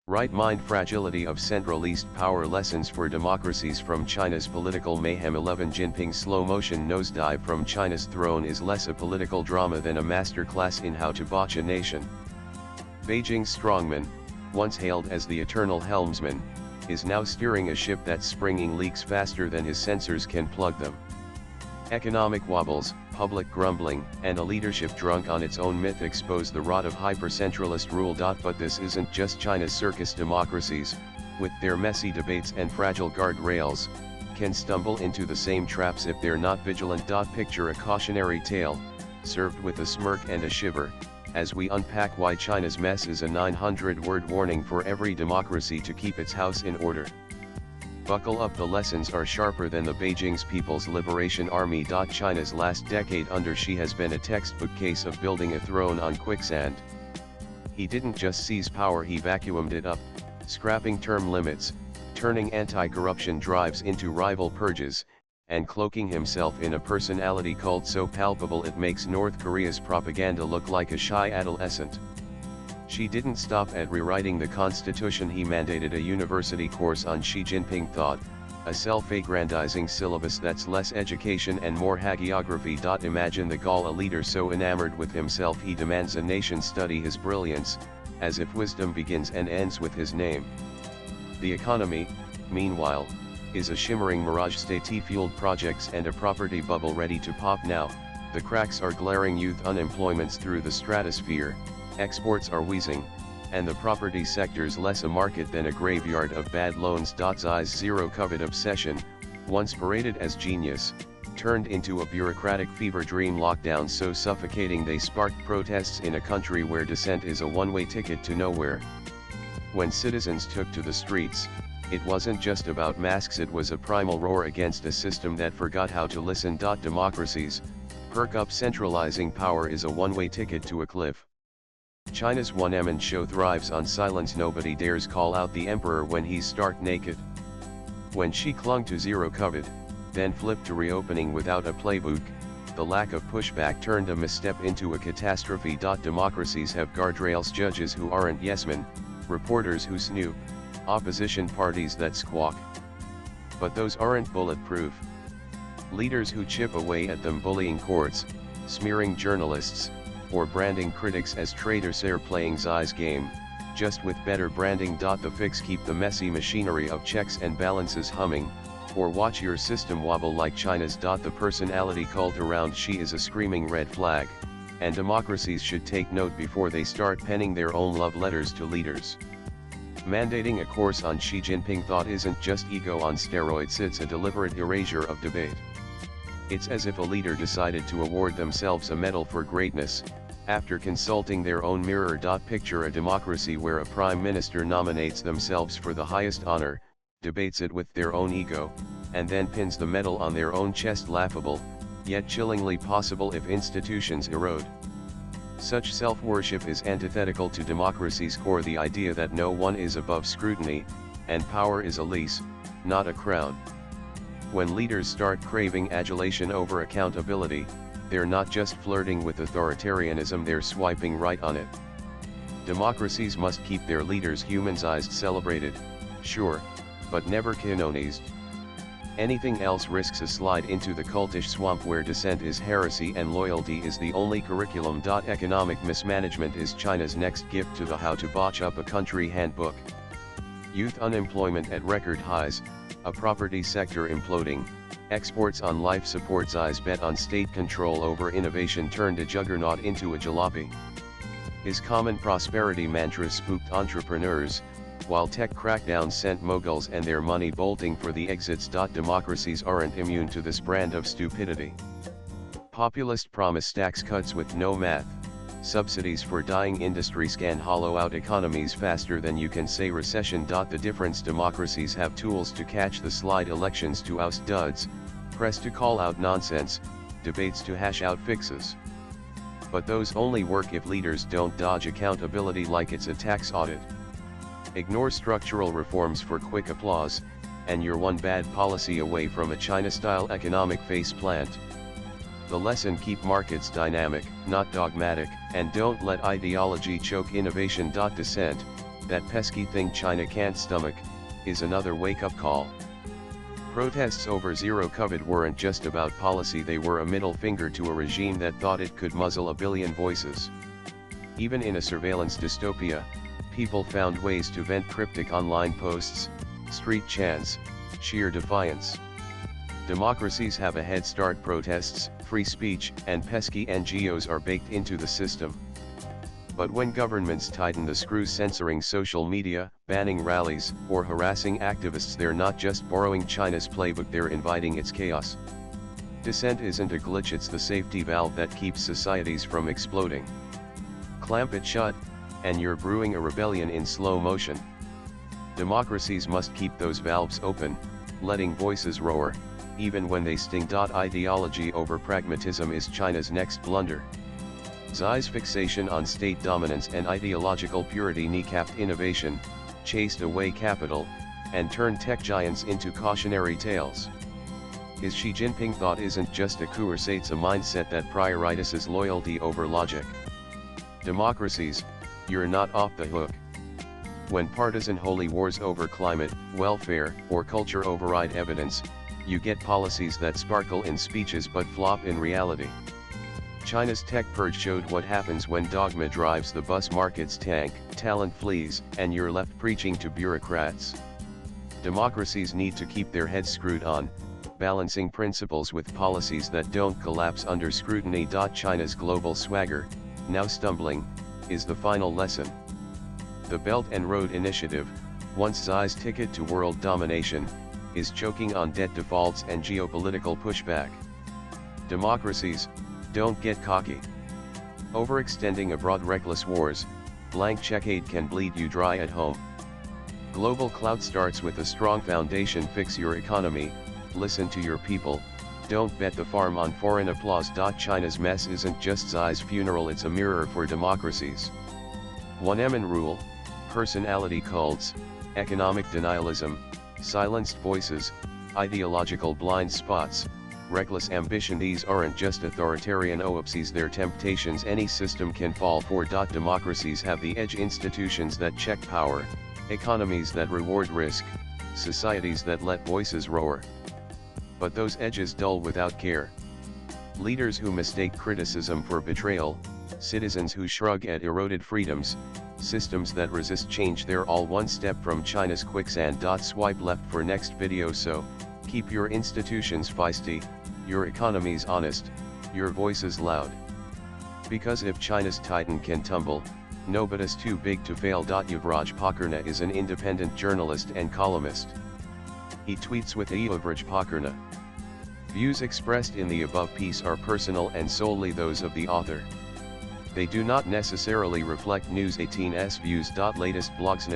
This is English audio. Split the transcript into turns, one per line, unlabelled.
Right mind fragility of Centralist power lessons for democracies from China's political mayhem. 11 Jinping's slow-motion nosedive from China's throne is less a political drama than a masterclass in how to botch a nation. Beijing's strongman, once hailed as the eternal helmsman, is now steering a ship that's springing leaks faster than his sensors can plug them. Economic wobbles, public grumbling, and a leadership drunk on its own myth expose the rot of hyper-centralist rule. But this isn't just China's circus. Democracies, with their messy debates and fragile guardrails, can stumble into the same traps if they're not vigilant. Picture a cautionary tale, served with a smirk and a shiver, as we unpack why China's mess is a 900-word warning for every democracy to keep its house in order. Buckle up, the lessons are sharper than the Beijing's People's Liberation Army. China's last decade under Xi has been a textbook case of building a throne on quicksand. He didn't just seize power, he vacuumed it up, scrapping term limits, turning anti-corruption drives into rival purges, and cloaking himself in a personality cult so palpable it makes North Korea's propaganda look like a shy adolescent. Xi didn't stop at rewriting the constitution. He mandated a university course on Xi Jinping thought, a self-aggrandizing syllabus that's less education and more hagiography. Imagine the gall, a leader so enamored with himself he demands a nation study his brilliance, as if wisdom begins and ends with his name. The economy, meanwhile, is a shimmering mirage, state-fueled projects and a property bubble ready to pop now. The cracks are glaring, youth unemployment's through the stratosphere, exports are wheezing, and the property sector's less a market than a graveyard of bad loans. Xi's zero-COVID obsession, once paraded as genius, turned into a bureaucratic fever dream. Lockdowns so suffocating they sparked protests in a country where dissent is a one-way ticket to nowhere. When citizens took to the streets, it wasn't just about masks, it was a primal roar against a system that forgot how to listen. Democracies, perk up, centralizing power is a one-way ticket to a cliff. China's one-man show thrives on silence. Nobody dares call out the emperor when he's stark naked. When Xi clung to zero COVID, then flipped to reopening without a playbook, the lack of pushback turned a misstep into a catastrophe. Democracies have guardrails, judges who aren't yes-men, reporters who snoop, opposition parties that squawk. But those aren't bulletproof. Leaders who chip away at them, bullying courts, smearing journalists, or branding critics as traitors, are playing Xi's game, just with better branding. The fix: keep the messy machinery of checks and balances humming, or watch your system wobble like China's. The personality cult around Xi is a screaming red flag, and democracies should take note before they start penning their own love letters to leaders. Mandating a course on Xi Jinping thought isn't just ego on steroids, it's a deliberate erasure of debate. It's as if a leader decided to award themselves a medal for greatness, after consulting their own mirror. Picture a democracy where a prime minister nominates themselves for the highest honor, debates it with their own ego, and then pins the medal on their own chest. Laughable, yet chillingly possible if institutions erode. Such self-worship is antithetical to democracy's core, the idea that no one is above scrutiny, and power is a lease, not a crown. When leaders start craving adulation over accountability, they're not just flirting with authoritarianism, they're swiping right on it. Democracies must keep their leaders humanized, celebrated, sure, but never canonized. Anything else risks a slide into the cultish swamp where dissent is heresy and loyalty is the only curriculum. Economic mismanagement is China's next gift to the How to Botch Up a Country handbook. Youth unemployment at record highs, a property sector imploding, exports on life support. Xi's bet on state control over innovation turned a juggernaut into a jalopy. His common prosperity mantra spooked entrepreneurs, while tech crackdowns sent moguls and their money bolting for the exits. Democracies aren't immune to this brand of stupidity. Populist promise tax cuts with no math, subsidies for dying industries can hollow out economies faster than you can say recession. The difference: democracies have tools to catch the slide, elections to oust duds, press to call out nonsense, debates to hash out fixes. But those only work if leaders don't dodge accountability like it's a tax audit. Ignore structural reforms for quick applause, and you're one bad policy away from a China-style economic faceplant. The lesson: keep markets dynamic, not dogmatic, and don't let ideology choke innovation. Dissent, that pesky thing China can't stomach, is another wake-up call. Protests over zero COVID weren't just about policy, they were a middle finger to a regime that thought it could muzzle a billion voices. Even in a surveillance dystopia, people found ways to vent cryptic online posts, street chants, sheer defiance. Democracies have a head start. Protests, free speech, and pesky NGOs are baked into the system. But when governments tighten the screws, censoring social media, banning rallies, or harassing activists, they're not just borrowing China's playbook, they're inviting its chaos. Dissent isn't a glitch, it's the safety valve that keeps societies from exploding. Clamp it shut, and you're brewing a rebellion in slow motion. Democracies must keep those valves open, letting voices roar, even when they sting. Ideology over pragmatism is China's next blunder. Xi's fixation on state dominance and ideological purity kneecapped innovation, chased away capital, and turned tech giants into cautionary tales. His Xi Jinping thought isn't just a coup, it's a mindset that prioritizes loyalty over logic. Democracies, you're not off the hook. When partisan holy wars over climate, welfare, or culture override evidence, you get policies that sparkle in speeches but flop in reality. China's tech purge showed what happens when dogma drives the bus, markets tank, talent flees, and you're left preaching to bureaucrats. Democracies need to keep their heads screwed on, balancing principles with policies that don't collapse under scrutiny. China's global swagger, now stumbling, is the final lesson. The Belt and Road Initiative, once Xi's ticket to world domination, is choking on debt defaults and geopolitical pushback. Democracies, don't get cocky. Overextending abroad, reckless wars, blank check aid can bleed you dry at home. Global clout starts with a strong foundation. Fix your economy, listen to your people, don't bet the farm on foreign applause. China's mess isn't just Xi's funeral, it's a mirror for democracies. 1M rule, personality cults, economic denialism, silenced voices, ideological blind spots, reckless ambition. These aren't just authoritarian oopsies, they're temptations any system can fall for. Democracies have the edge: institutions that check power, economies that reward risk, societies that let voices roar. But those edges dull without care. Leaders who mistake criticism for betrayal, citizens who shrug at eroded freedoms, systems that resist change, they're all one step from China's quicksand. Swipe left for next video. So, keep your institutions feisty, your economies honest, your voices loud. Because if China's titan can tumble, nobody's too big to fail. Yuvraj Pakarna is an independent journalist and columnist. He tweets with Yuvraj Pakarna. Views expressed in the above piece are personal and solely those of the author. They do not necessarily reflect News 18's views. Latest blogs.